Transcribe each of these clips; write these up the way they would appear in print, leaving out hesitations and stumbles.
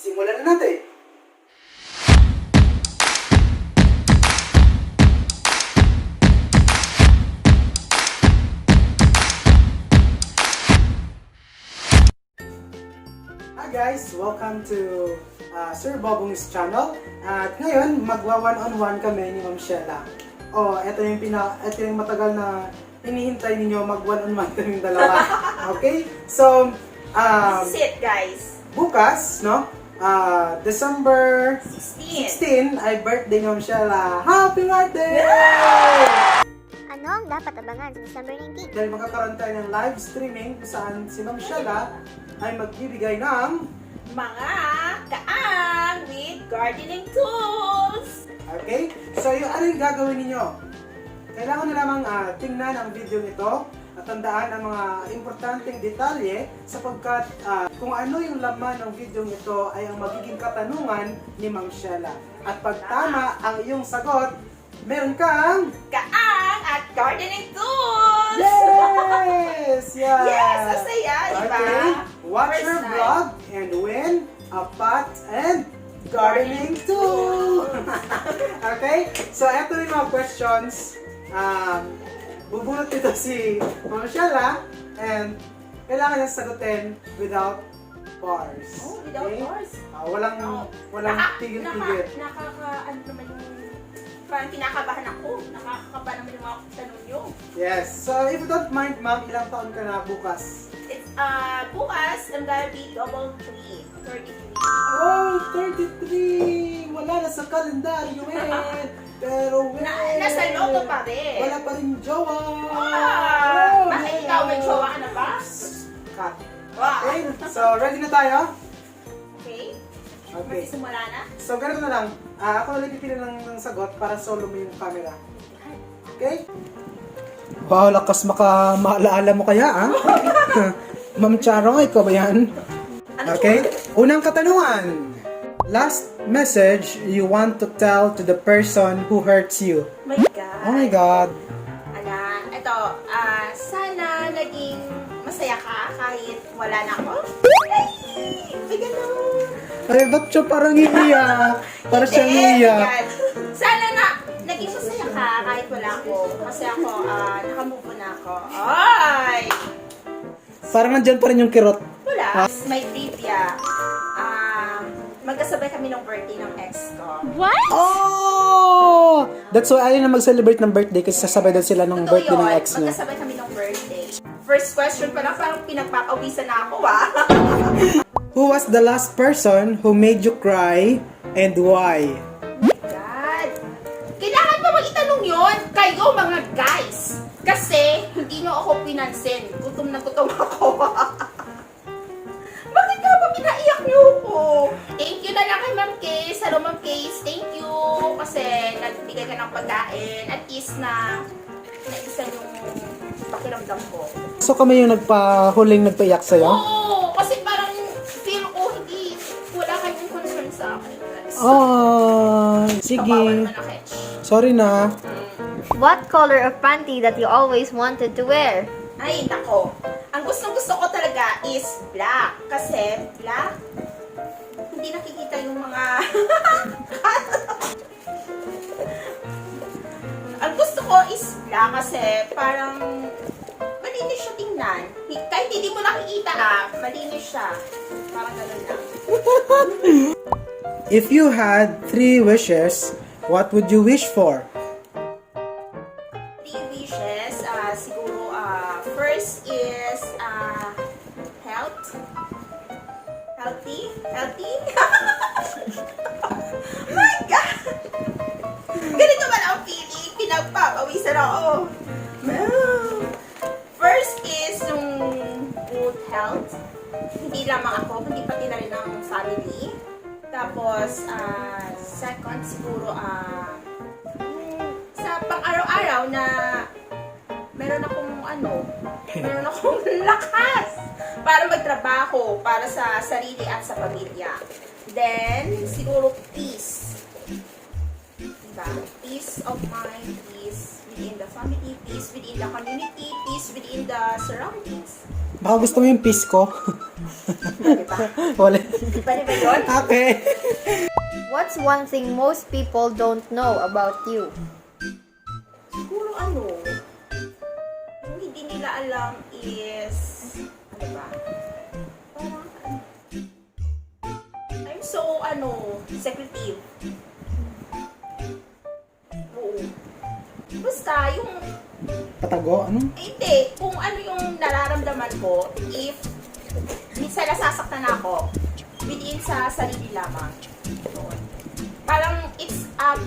Simulan na natin! Hi guys! Welcome to Sir Bobong's channel. At ngayon, magwa-one-on-one kami ni Ma'am Shiela. Ito yung matagal na hinihintay ninyo, mag-one-on-one kaming dalawa. Okay? So, This is it, guys. bukas, no? December 16 ay birthday ni Ma'am Shiela. Happy birthday! Ano ang dapat abangan sa December 19? Dahil magkakaroon tayo ng live streaming kung saan si Ma'am Shiela ay magbibigay ng Mga kaang with gardening tools. okay? So, ano yung gagawin ninyo? Kailangan na lamang tingnan ang video nito at tandaan ang mga importanteng detalye sapagkat kung ano yung laman ng video nito ay ang magiging katanungan ni Ma'am Shiela. At pag tama ang iyong sagot, meron kang Kaang at gardening tools. yes! Yeah! Yes, masaya, di ba? Okay, watch First her time. vlog and win a pot and gardening tool! Okay, so eto yung mga questions. Bubunot nito si Ma'am Shiela and kailangan niya sagutin without bars. Oh, without bars. Walang tigil-tigil. Ano naman yung parang kinakabahan ako. Nakakakaba naman yung mga tanong nyo. Yes, so if you don't mind ma'am, ilang taon ka na bukas? It's, bukas, I'm gonna be double 33. Oh, 33! Wala na sa kalendaryo, eh! Pero, Nasa loto pa rin. wala pa rin jowa! Bakit ikaw may jowa ka na ba? Cut. Wow. Okay, so ready na tayo? Okay. Okay. Magsisimula na? So, ganito na lang. Ako na lang pipili ng sagot para solo mo yung camera. Okay? Wow, lakas maalaala mo kaya, ah? Ma'am Charo, ikaw ba yan? Okay? Unang katanungan. Last message you want to tell to the person who hurts you. My God. Oh my God. Ito, sana naging masaya ka kahit wala na ako. Ay, may ganun. Ay, ba't siya parang iiyak? Parang siyang iiyak. Yan. Sana na naging masaya ka kahit wala ako. Kasi ako, nakamove on na ako. Ay! Parang nandyan pa rin yung kirot. Wala. May trivia. Magkasabay kami ng birthday ng ex ko. What? Oh! That's why ayaw na mag-celebrate ng birthday kasi sasabay daw sila ng Totoo birthday yun. ng ex niya. Magkasabay kami ng birthday. First question pa lang, parang pinagpapawisan na ako, Who was the last person who made you cry and why? God. Kailangan pa mag-itanong yun? Kayo, mga guys. Kasi, hindi nyo ako pinansin. Gutom na gutom ako. Bakit nga ba pinaiyak nyo ako? Thank you na lang kay Ma'am Case. Hello, Ma'am Case. Thank you. Kasi, nagbigay ka ng pagkain. At least na naisan yung pakiramdam ko. So kami yung huling nagpaiyak sa'yo? Oo! Kasi parang feel ko hindi, wala kayong concern sa akin. Oh, sige. Kawawa naman ako, Ketch. Sorry na. What color of panty that you always wanted to wear? Ay, nako. Ang gustong-gusto ko talaga is black. Kasi black, hindi nakikita yung mga... Ang gusto ko is black kasi parang malinis siya tingnan. Kahit hindi mo nakikita malinis siya. Parang ganun lang. If you had 3 wishes, what would you wish for? 3 wishes, siguro, first is, health. Healthy? My God! Ganito man ang feeling, pinagpapawisan ako. First is yung good health. Hindi lamang ako, kundi pati na rin ang family. Tapos, second siguro, sa pang-araw-araw na meron akong lakas para magtrabaho para sa sarili at sa pamilya. Then, siguro peace. Diba? Peace of mind, peace within the family, peace within the community, peace within the surroundings. Baka gusto mo yung peace ko? Pwede ba? Wala. Pwede ba yun? Okay. What's one thing most people don't know about you? Siguro ano, yung hindi nila alam is, ano ba? Parang, I'm so, secretive. Oo. Basta, yung, Patago, ano? hindi, kung ano yung nararamdaman ko, if minsan nasasaktan ako, within sa sarili lamang. Yun. Parang it's up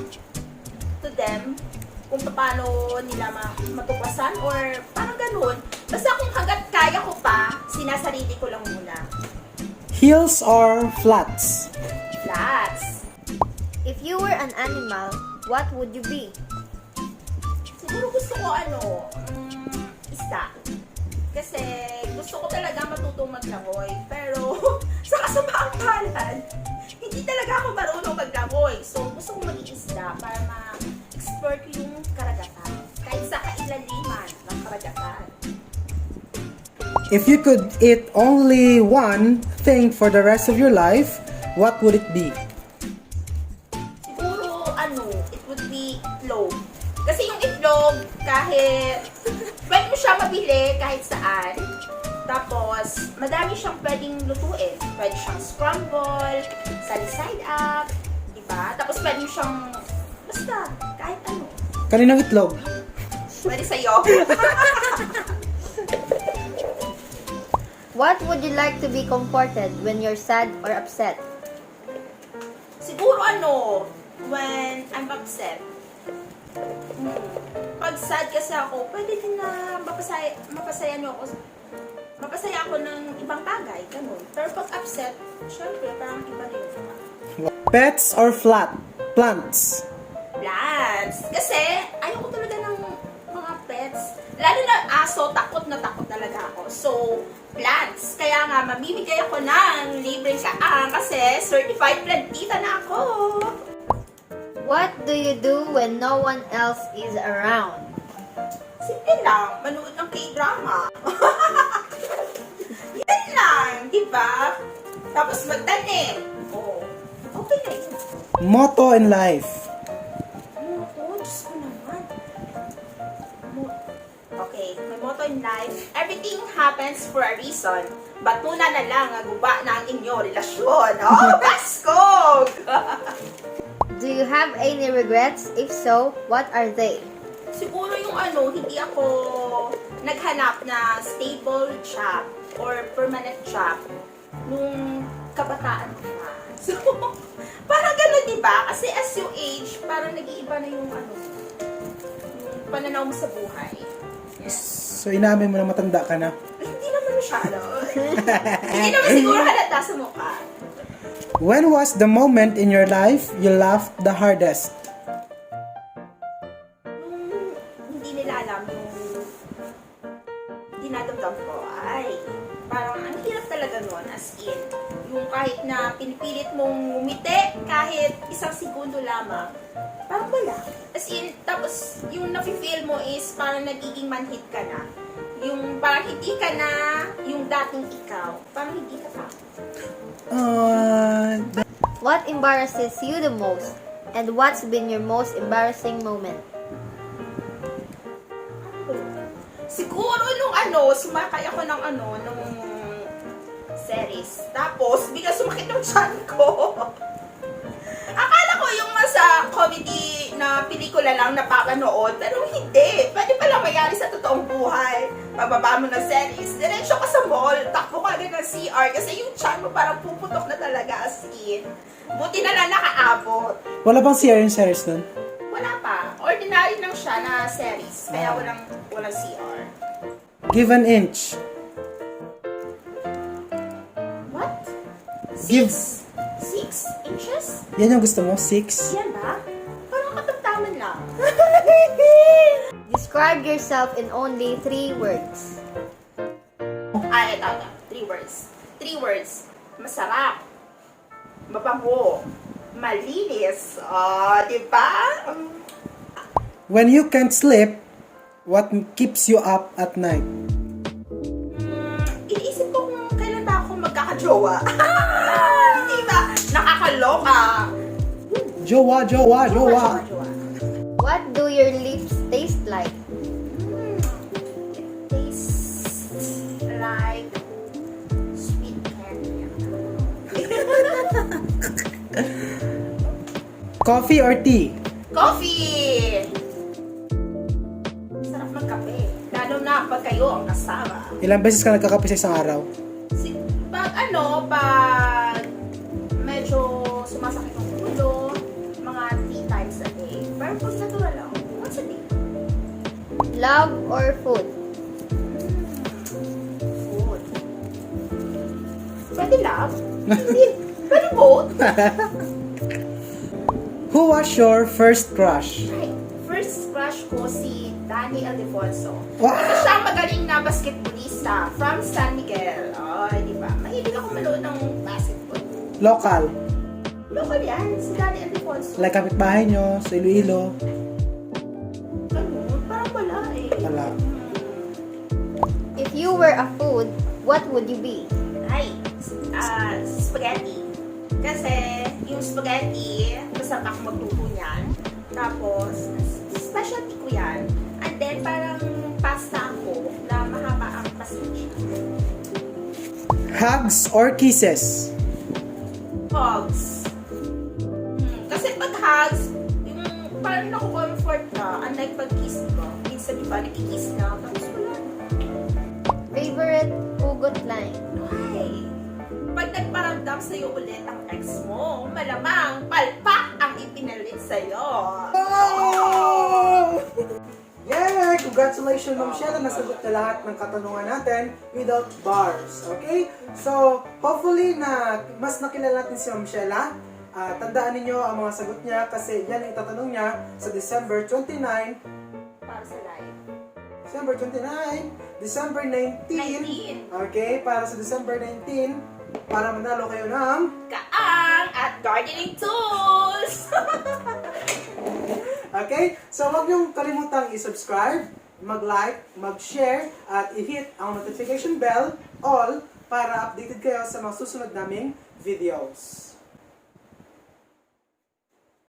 to them kung paano nila matuklasan or parang ganun. Basta kung hanggat kaya ko pa, sinasarili ko lang muna. Heels or flats? Flats. If you were an animal, what would you be? Siguro gusto ko isda. Kasi gusto ko talaga matutong maglangoy. Pero sa kasamang palad, hindi talaga ako marunong maglangoy. So gusto ko maging isda para ma-explore ko yung karagatan. Kahit sa kailaliman ng karagatan. If you could eat only one thing for the rest of your life, what would it be? Siguro it would be itlog. Kasi yung itlog, kahit pwede mo siya mabili kahit saan. Tapos, madami siyang pwedeng lutuin. Pwede siyang scramble, sunny side up, diba? Tapos pwede mo siyang, basta, kahit ano. Kaninang itlog? Pwede sa'yo. What would you like to be comforted when you're sad or upset? Siguro when I'm upset. Pag sad kasi ako, pwede din na mapasaya niyo ako. Mapasaya ako ng ibang bagay, ganun. Pero pag upset, syempre, parang iba rin. Pets or plants? Plants. Kasi, ayoko talaga ng mga pets. Lalo na aso, takot na takot talaga ako. So, plants. Kaya nga, mamimigay ako ng libreng kaang kasi certified plantita na ako. What do you do when no one else is around? Simple lang, manood ng K-drama. Yan lang, di ba? Tapos magtanim. Oh, okay na yun. Motto in life? Diyos ko naman. Okay, my motto in life, everything happens for a reason. But muna na lang ang guba ng inyong relasyon. Oh, baskog! Do you have any regrets? If so, what are they? Siguro yung hindi ako naghanap na stable job or permanent job nung kabataan ko pa. So, parang gano'n, di ba? Kasi as you age, parang nag-iiba na yung yung pananaw mo sa buhay. Yes. So, inamin mo na matanda ka na? Hindi naman masyado. Hindi naman siguro halata sa mukha. When was the moment in your life you laughed the hardest? Nung hindi nila alam yung dinadamdam ko, ay, parang ang hirap talaga nun, as in, yung kahit na pinipilit mong ngumiti, kahit isang segundo lamang, parang wala. As in, tapos yung nafe-feel mo is parang nagiging manhid ka na. Yung parang hindi ka na yung dating ikaw, parang hindi ka pa. What embarrasses you the most? And what's been your most embarrassing moment? Siguro sumakay ako ng nung series. Tapos, bigla sumakit yung tiyan ko. Akala ko yung sa comedy na pelikula lang napapanood, pero hindi. Pwede palang mayari sa totoong buhay. Pababa mo ng series, diretsyo ka sa mall, takbo ka agad ng CR kasi yung tiyan mo parang puputok na talaga as in. Buti na lang nakaabot. Wala bang CR yung series nun? Wala pa. Ordinary lang siya na series. Kaya walang CR. Give an inch. What? Give. 6 inches? Yan yung gusto mo? 6? Yan ba? Parang katamtaman lang. Describe yourself in only 3 words. Ito. 3 words. 3 words. Masarap. Mabango. malinis. Oh, di ba? When you can't sleep, what keeps you up at night? Iniisip ko kung kailan ba ako magkakajowa. Di ba? Nakakaloka. Jowa, jowa, jowa. What do your lips taste like? It tastes like sweet candy. Coffee or tea? Coffee! Sarap magkape. Lalo na pag kayo ang kasama. Ilang beses ka nagkakape sa isang araw? Pag medyo sumasakit ang ulo, mga 3 times a day. Pero pag natural lang, once a day. Love or food? Food. Pwede love? Pwede both. Who was your first crush? Ay, first crush ko si Danny Aldefonso. Wow! Kasi siya ang magaling na basketballista from San Miguel. Ay, di ba? Mahilig ako manood ng basketball. Local. Local yan, si Danny Aldefonso. Like kapitbahay nyo, sa Iloilo. Ano? Parang wala eh. Wala. If you were a food, what would you be? Ay, spaghetti. Kasi yung spaghetti, masarap ako magluto niyan. Tapos, specialty ko yan. And then, parang pasta ako na mahaba ang pasensya. Hugs or kisses? Hugs. Kasi pag hugs, yung parang naku-comfort ka. Unlike pag kiss ko. Minsan diba, nakikiss na. Tapos wala. Favorite hugot line? Ay, pag nagparamdam sa'yo ulit ang ex mo, malamang palpak ang ipinalit sa'yo. Oh! Yeah! Congratulations, Ma'am Shiela. Nasagot na lahat ng katanungan natin without bars. Okay? So, hopefully na mas nakilala natin si Ma'am Shiela. Tandaan ninyo ang mga sagot niya kasi yan ang itatanong niya sa December 29, Para sa live. December 29, December 19. 19. Okay? Para sa December 19, para manalo kayo ng Kaang at gardening tools! okay? So, huwag niyong kalimutang i-subscribe, mag-like, mag-share, at i-hit ang notification bell, all, para updated kayo sa mga susunod naming videos.